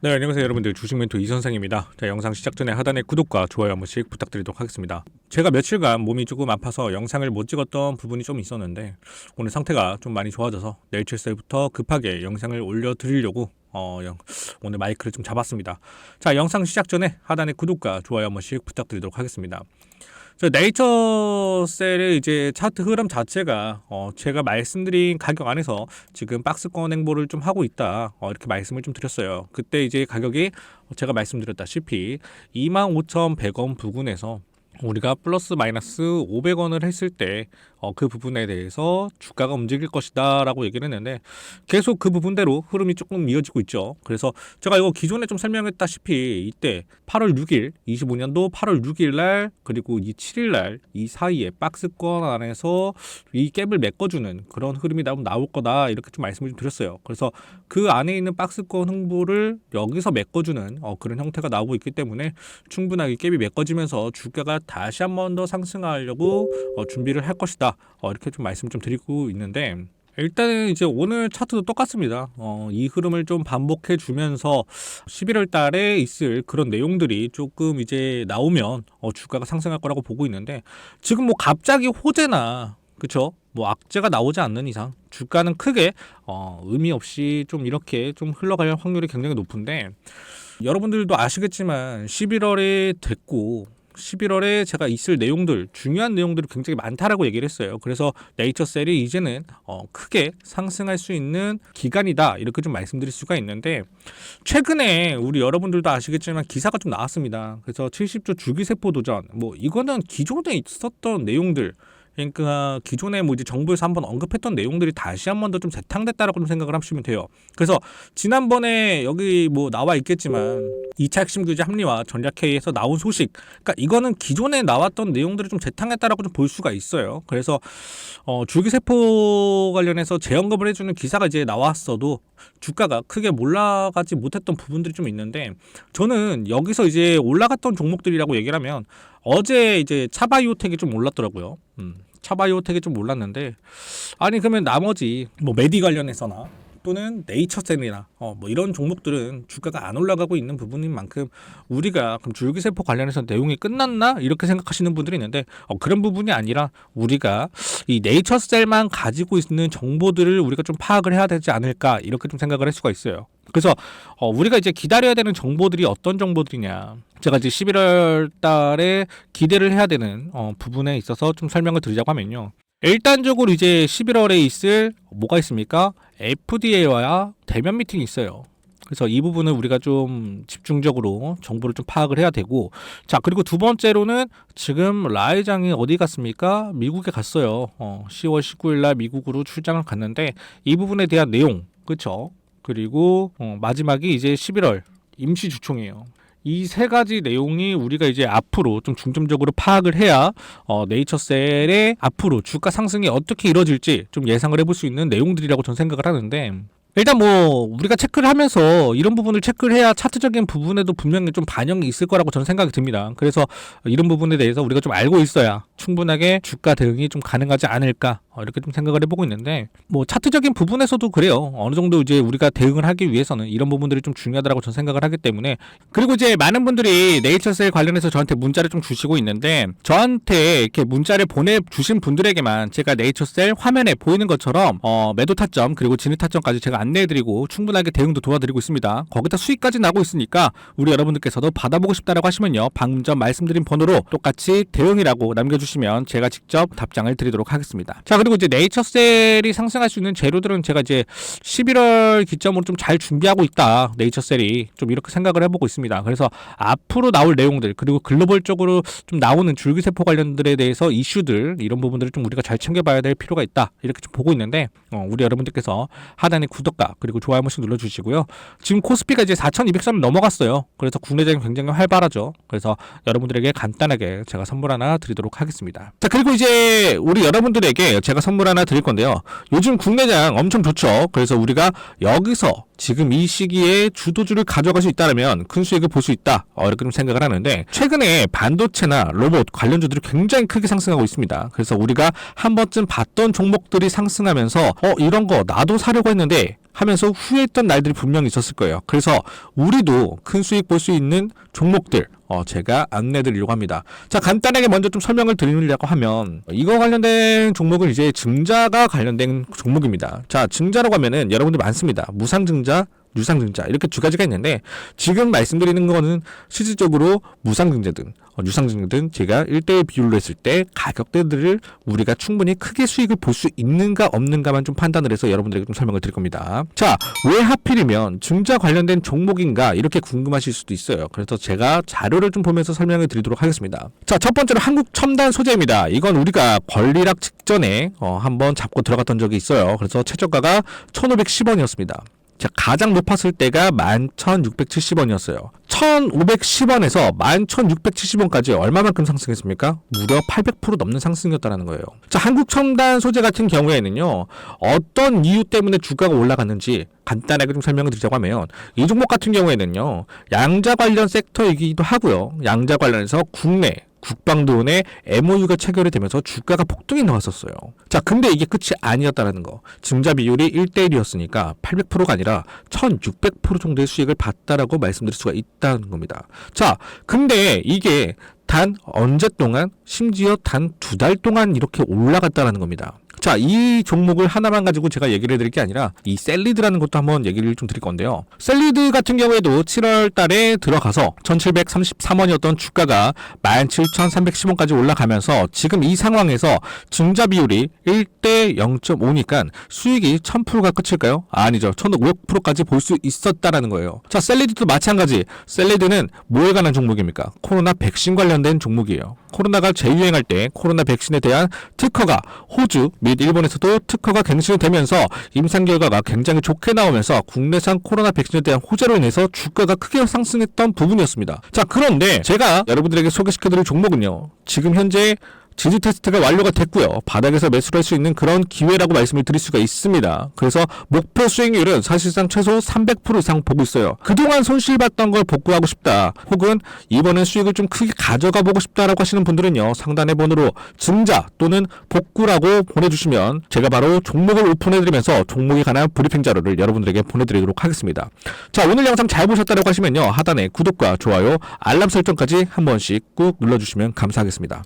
네, 안녕하세요 여러분들, 주식멘토 이선생입니다. 자, 영상 시작 전에 하단에 구독과 좋아요 한 번씩 부탁드리도록 하겠습니다. 제가 며칠간 몸이 조금 아파서 영상을 못 찍었던 부분이 좀 있었는데 오늘 상태가 좀 많이 좋아져서 내일 출세부터 급하게 영상을 올려드리려고 오늘 마이크를 좀 잡았습니다. 자, 영상 시작 전에 하단에 구독과 좋아요 한 번씩 부탁드리도록 하겠습니다. 네이처셀의 이제 차트 흐름 자체가 제가 말씀드린 가격 안에서 지금 박스권 행보를 좀 하고 있다, 이렇게 말씀을 좀 드렸어요. 그때 이제 가격이 제가 말씀드렸다시피 25,100원 부근에서 우리가 플러스 마이너스 500원을 했을 때 그 부분에 대해서 주가가 움직일 것이다 라고 얘기를 했는데 계속 그 부분대로 흐름이 조금 이어지고 있죠. 그래서 제가 이거 기존에 좀 설명했다시피 이때 8월 6일 25년도 8월 6일 날 그리고 이 7일 날 이 사이에 박스권 안에서 이 갭을 메꿔주는 그런 흐름이 나올 거다, 이렇게 좀 말씀을 좀 드렸어요. 그래서 그 안에 있는 박스권 흥보를 여기서 메꿔주는 그런 형태가 나오고 있기 때문에 충분하게 갭이 메꿔지면서 주가가 다시 한 번 더 상승하려고 준비를 할 것이다, 이렇게 좀 말씀 좀 드리고 있는데, 일단은 이제 오늘 차트도 똑같습니다. 이 흐름을 좀 반복해 주면서 11월 달에 있을 그런 내용들이 조금 이제 나오면 주가가 상승할 거라고 보고 있는데, 지금 뭐 갑자기 호재나 그쵸? 뭐 악재가 나오지 않는 이상 주가는 크게 의미 없이 좀 이렇게 좀 흘러갈 확률이 굉장히 높은데, 여러분들도 아시겠지만 11월에 됐고 11월에 제가 있을 내용들, 중요한 내용들이 굉장히 많다라고 얘기를 했어요. 그래서 네이처셀이 이제는 크게 상승할 수 있는 기간이다, 이렇게 좀 말씀드릴 수가 있는데, 최근에 우리 여러분들도 아시겠지만 기사가 좀 나왔습니다. 그래서 70조 주기세포 도전, 뭐 이거는 기존에 있었던 내용들, 그러니까 기존에 뭐 이제 정부에서 한번 언급했던 내용들이 다시 한 번 더 좀 재탕됐다라고 좀 생각을 하시면 돼요. 그래서 지난번에 여기 뭐 나와 있겠지만 2차 핵심 규제 합리화 전략회의에서 나온 소식, 그러니까 이거는 기존에 나왔던 내용들을 좀 재탕했다라고 좀 볼 수가 있어요. 그래서 줄기세포 관련해서 재언급을 해주는 기사가 이제 나왔어도 주가가 크게 올라가지 못했던 부분들이 좀 있는데, 저는 여기서 이제 올라갔던 종목들이라고 얘기를 하면 어제 이제 차바이오텍이 좀 올랐더라고요. 차바이오텍이 좀 올랐는데, 아니 그러면 나머지 뭐 메디 관련해서나 또는 네이처셀이나 뭐 이런 종목들은 주가가 안 올라가고 있는 부분인 만큼 우리가 그럼 줄기세포 관련해서 내용이 끝났나, 이렇게 생각하시는 분들이 있는데 그런 부분이 아니라 우리가 이 네이처셀만 가지고 있는 정보들을 우리가 좀 파악을 해야 되지 않을까, 이렇게 좀 생각을 할 수가 있어요. 그래서 우리가 이제 기다려야 되는 정보들이 어떤 정보들이냐, 제가 이제 11월 달에 기대를 해야 되는 부분에 있어서 좀 설명을 드리자고 하면요, 일단적으로 이제 11월에 있을 뭐가 있습니까? FDA와 대면 미팅이 있어요. 그래서 이 부분을 우리가 좀 집중적으로 정보를 좀 파악을 해야 되고, 자, 그리고 두 번째로는 지금 라이장이 어디 갔습니까? 미국에 갔어요. 10월 19일 날 미국으로 출장을 갔는데 이 부분에 대한 내용, 그렇죠? 그리고 마지막이 이제 11월 임시 주총이에요. 이 세 가지 내용이 우리가 이제 앞으로 좀 중점적으로 파악을 해야 네이처셀의 앞으로 주가 상승이 어떻게 이루어질지 좀 예상을 해볼 수 있는 내용들이라고 저는 생각을 하는데, 일단 뭐 우리가 체크를 하면서 이런 부분을 체크를 해야 차트적인 부분에도 분명히 좀 반영이 있을 거라고 저는 생각이 듭니다. 그래서 이런 부분에 대해서 우리가 좀 알고 있어야 충분하게 주가 대응이 좀 가능하지 않을까, 이렇게 좀 생각을 해보고 있는데, 뭐 차트적인 부분에서도 그래요. 어느 정도 이제 우리가 대응을 하기 위해서는 이런 부분들이 좀 중요하다고 저는 생각을 하기 때문에. 그리고 이제 많은 분들이 네이처셀 관련해서 저한테 문자를 좀 주시고 있는데, 저한테 이렇게 문자를 보내주신 분들에게만 제가 네이처셀 화면에 보이는 것처럼 매도 타점 그리고 진입 타점까지 제가 안내해드리고 충분하게 대응도 도와드리고 있습니다. 거기다 수익까지 나고 있으니까 우리 여러분들께서도 받아보고 싶다라고 하시면요, 방금 전 말씀드린 번호로 똑같이 대응이라고 남겨주시면 제가 직접 답장을 드리도록 하겠습니다. 자, 그리고 이제 네이처셀이 상승할 수 있는 재료들은 제가 이제 11월 기점으로 좀 잘 준비하고 있다, 네이처셀이 좀 이렇게 생각을 해보고 있습니다. 그래서 앞으로 나올 내용들, 그리고 글로벌적으로 좀 나오는 줄기세포 관련들에 대해서 이슈들, 이런 부분들을 좀 우리가 잘 챙겨봐야 될 필요가 있다, 이렇게 좀 보고 있는데, 우리 여러분들께서 하단에 구독과 그리고 좋아요 한 번씩 눌러주시고요. 지금 코스피가 이제 4,200선을 넘어갔어요. 그래서 국내장이 굉장히 활발하죠. 그래서 여러분들에게 간단하게 제가 선물 하나 드리도록 하겠습니다. 자, 그리고 이제 우리 여러분들에게 제가 선물 하나 드릴 건데요, 요즘 국내장 엄청 좋죠. 그래서 우리가 여기서 지금 이 시기에 주도주를 가져갈 수 있다면 큰 수익을 볼 수 있다. 이렇게 좀 생각을 하는데 최근에 반도체나 로봇 관련주들이 굉장히 크게 상승하고 있습니다. 그래서 우리가 한 번쯤 봤던 종목들이 상승하면서 이런 거 나도 사려고 했는데 하면서 후회했던 날들이 분명히 있었을 거예요. 그래서 우리도 큰 수익 볼 수 있는 종목들 제가 안내 드리려고 합니다. 자, 간단하게 먼저 좀 설명을 드리려고 하면 이거 관련된 종목은 이제 증자가 관련된 종목입니다. 자, 증자라고 하면은 여러분들 많습니다. 무상증자, 유상증자 이렇게 두 가지가 있는데 지금 말씀드리는 거는 실질적으로 무상증자든 유상증자든 제가 1대1 비율로 했을 때 가격대들을 우리가 충분히 크게 수익을 볼 수 있는가 없는가만 좀 판단을 해서 여러분들에게 좀 설명을 드릴 겁니다. 자, 왜 하필이면 증자 관련된 종목인가 이렇게 궁금하실 수도 있어요. 그래서 제가 자료를 좀 보면서 설명을 드리도록 하겠습니다. 자, 첫 번째로 한국첨단 소재입니다. 이건 우리가 권리락 직전에 한번 잡고 들어갔던 적이 있어요. 그래서 최저가가 1,510원이었습니다. 자, 가장 높았을 때가 11,670원이었어요. 1,510원에서 11,670원까지 얼마만큼 상승했습니까? 무려 800% 넘는 상승이었다는 거예요. 자, 한국첨단 소재 같은 경우에는요, 어떤 이유 때문에 주가가 올라갔는지 간단하게 좀 설명을 드리자고 하면 이 종목 같은 경우에는요, 양자 관련 섹터이기도 하고요. 양자 관련해서 국내 국방드론의 MOU가 체결이 되면서 주가가 폭등이 나왔었어요. 자, 근데 이게 끝이 아니었다는 거. 증자 비율이 1대1이었으니까 800%가 아니라 1600% 정도의 수익을 봤다라고 말씀드릴 수가 있다는 겁니다. 자, 근데 이게 단 언제 동안, 심지어 단 2달 동안 이렇게 올라갔다는 겁니다. 자, 이 종목을 하나만 가지고 제가 얘기를 해드릴 게 아니라 이 셀리드라는 것도 한번 얘기를 좀 드릴 건데요. 셀리드 같은 경우에도 7월 달에 들어가서 1733원이었던 주가가 17,310원까지 올라가면서 지금 이 상황에서 증자 비율이 1대 0.5니까 수익이 1000%가 끝일까요? 아니죠. 1500%까지 볼 수 있었다라는 거예요. 자, 셀리드도 마찬가지. 셀리드는 뭐에 관한 종목입니까? 코로나 백신 관련된 종목이에요. 코로나가 재유행할 때 코로나 백신에 대한 특허가 호주 및 일본에서도 특허가 갱신이 되면서 임상 결과가 굉장히 좋게 나오면서 국내산 코로나 백신에 대한 호재로 인해서 주가가 크게 상승했던 부분이었습니다. 자, 그런데 제가 여러분들에게 소개시켜드릴 종목은요, 지금 현재 지지 테스트가 완료가 됐고요. 바닥에서 매수를 할 수 있는 그런 기회라고 말씀을 드릴 수가 있습니다. 그래서 목표 수익률은 사실상 최소 300% 이상 보고 있어요. 그동안 손실봤던 걸 복구하고 싶다, 혹은 이번엔 수익을 좀 크게 가져가 보고 싶다라고 하시는 분들은요, 상단의 번호로 증자 또는 복구라고 보내주시면 제가 바로 종목을 오픈해드리면서 종목에 관한 브리핑 자료를 여러분들에게 보내드리도록 하겠습니다. 자, 오늘 영상 잘 보셨다고 하시면요, 하단에 구독과 좋아요, 알람 설정까지 한 번씩 꾹 눌러주시면 감사하겠습니다.